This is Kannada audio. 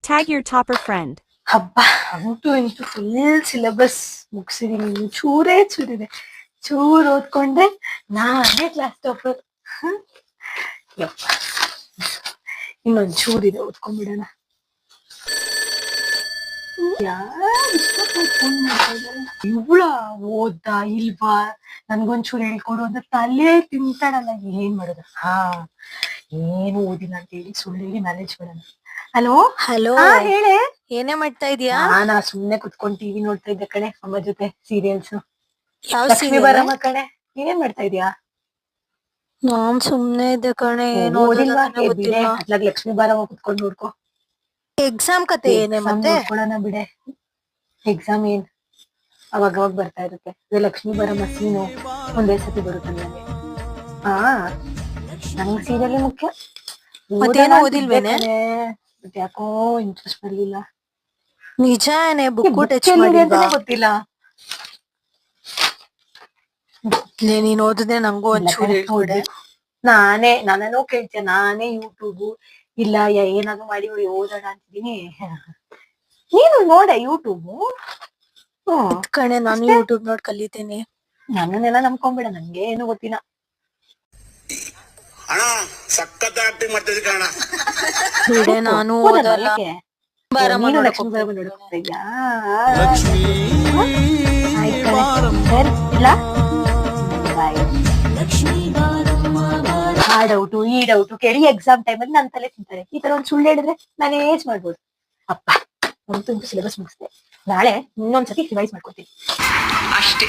Tag your topper friend. ಹಬ್ಬ ಅಂತೂ ಇಂತೂ ಫುಲ್ ಸಿಲೆಬಸ್ ಮುಗಿಸಿದೀನಿ. ಚೂರೇ ಚೂರಿದೆ, ಚೂರ್ ಓದ್ಕೊಂಡ್ರೆ ನಾನೇ ಕ್ಲಾಸ್ ಟಾಪರ್. ಯಪ್ಪ, ಇನ್ನೊಂದ್ ಚೂರಿದೆ, ಓದ್ಕೊಂಡ್ಬಿಡೋಣ. ಇವಳ ಓದ್ದಾ ಇಲ್ವಾ, ನನ್ಗೊಂಚೂರು ಹೇಳ್ಕೊಡು ಅಂತ ತಲೆ ತಿಂತಾಳಲ್ಲ. ಏನ್ ಮಾಡುದ? ಏನು ಓದಿಲ್ಲ ಅಂತ ಹೇಳಿ ಸುಳ್ಳು ಹೇಳಿ ಮ್ಯಾನೇಜ್ ಮಾಡೋಣ. ಹಲೋ ಹಲೋ, ಹೇಳೆ. ಏನೇ ಮಾಡ್ತಾ ಇದೀಯಾ? ನಾ ಸುಮ್ನೆ ಕುತ್ಕೊಂಡ್ ಟಿವಿ ನೋಡ್ತಾ ಇದ್ದೆ ಕಣೆ, ಅಮ್ಮ ಜೊತೆ ಸೀರಿಯಲ್ಸ್. ಯಾವ ಲಕ್ಷ್ಮೀ ಬಾರಮ್ಮ ಕಣೆ. ನೀನೇನ್ ಮಾಡ್ತಾ ಇದೀಯಾ? ನಾನ್ ಸುಮ್ನೆ ಇದ್ದೆ ಕಣೆ, ಏನು ಓದಿಲ್ವಾ? ಬಿಡೆ, ಗೊತ್ತಿಲ್ಲ. ಅತ್ಲಾಗ ಲಕ್ಷ್ಮೀ ಬಾರಮ್ಮ ಕುತ್ಕೊಂಡ್ ನೋಡ್ಕೊ. ಎಕ್ಸಾಮ್ ಕತೆ ಏನೇ ಮತ್ತೆ? ನೋಡ್ಕೊಳೋಣ ಬಿಡೆ. ಎಕ್ಸಾಮ್ ಏನ್ ಅವಾಗ ಬರ್ತಾ ಇರುತ್ತೆ. ಲಕ್ಷ್ಮೀ ಬಾರಮ್ಮ ಸೀನು ಒಂದೇ ಸತಿ ಬರುತ್ತೆ ನನಗೆ. ನಂಗ್ ಸೀರಿಯಲ್ ಮುಖ್ಯ. ಮತ್ತೇನು ಓದಿಲ್ವೇನೆ? ಬಟ್ ಯಾಕೋ ಇಂಟ್ರೆಸ್ಟ್ ಬರ್ಲಿಲ್ಲ. ನಿಜಾನೇ, ಬುಕ್ ಟಚ್ ಮಾಡಿಲ್ವಾ? ಗೊತ್ತಿಲ್ಲ. ನೀನ್ ಓದಿದ್ರೆ ನಂಗೂ ಒಂಚೂರು ಹೇಳ್ಕೊಡೆ. ನಾನೇನೋ ಕೇಳ್ತೀಯ, ನಾನೇ ಯೂಟ್ಯೂಬ್ ಇಲ್ಲ ಏನಾದ್ರು ಮಾಡಿ ಓದೋಣ ಅಂತಿದೀನಿ. ನೀನು ನೋಡ ಯೂಟ್ಯೂಬ್. ಕಣೆ, ನಾನು ಯೂಟ್ಯೂಬ್ ನೋಡ್ ಕಲಿತೀನಿ. ನನ್ನನ್ನೆಲ್ಲ ನಂಬ್ಕೊಂಡ್ಬಿಡ, ನಂಗೆ ಏನು ಗೊತ್ತಿಲ್ಲ. ಸಖತ್ ಆಕ್ಟಿಂಗ್ ಮಾಡ್ತಿದ್ದೆ ಕಣ. ಬಿಡೆ, ನಾನು ಓದಲ್ಲ. ಬಾರಮ್ಮ ನೋಡಕ್ ಲಕ್ಷ್ಮೀ ಬಾರಮ್ಮ ನೋಡಕ್ ಹೋಗ್ತಾ ಇದ್ಯಾ? ಆ ಡೌಟು ಈ ಡೌಟು ಕೇಳಿ ಎಕ್ಸಾಮ್ ಟೈಮಲ್ಲಿ ನನ್ ತಲೆ ತಿಂತಾರೆ. ಈ ತರ ಒಂದ್ ಸುಳ್ಳು ಹೇಳಿದ್ರೆ ಮ್ಯಾನೇಜ್ ಮಾಡ್ಬೋದು. ಅಪ್ಪ, ಅಂತೂ ಸಿಲೆಬಸ್ ಮುಗಿಸ್ದೆ. ನಾಳೆ ಇನ್ನೊಂದ್ಸತಿ ರಿವೈಸ್ ಮಾಡ್ಕೊತೀನಿ ಅಷ್ಟೇ.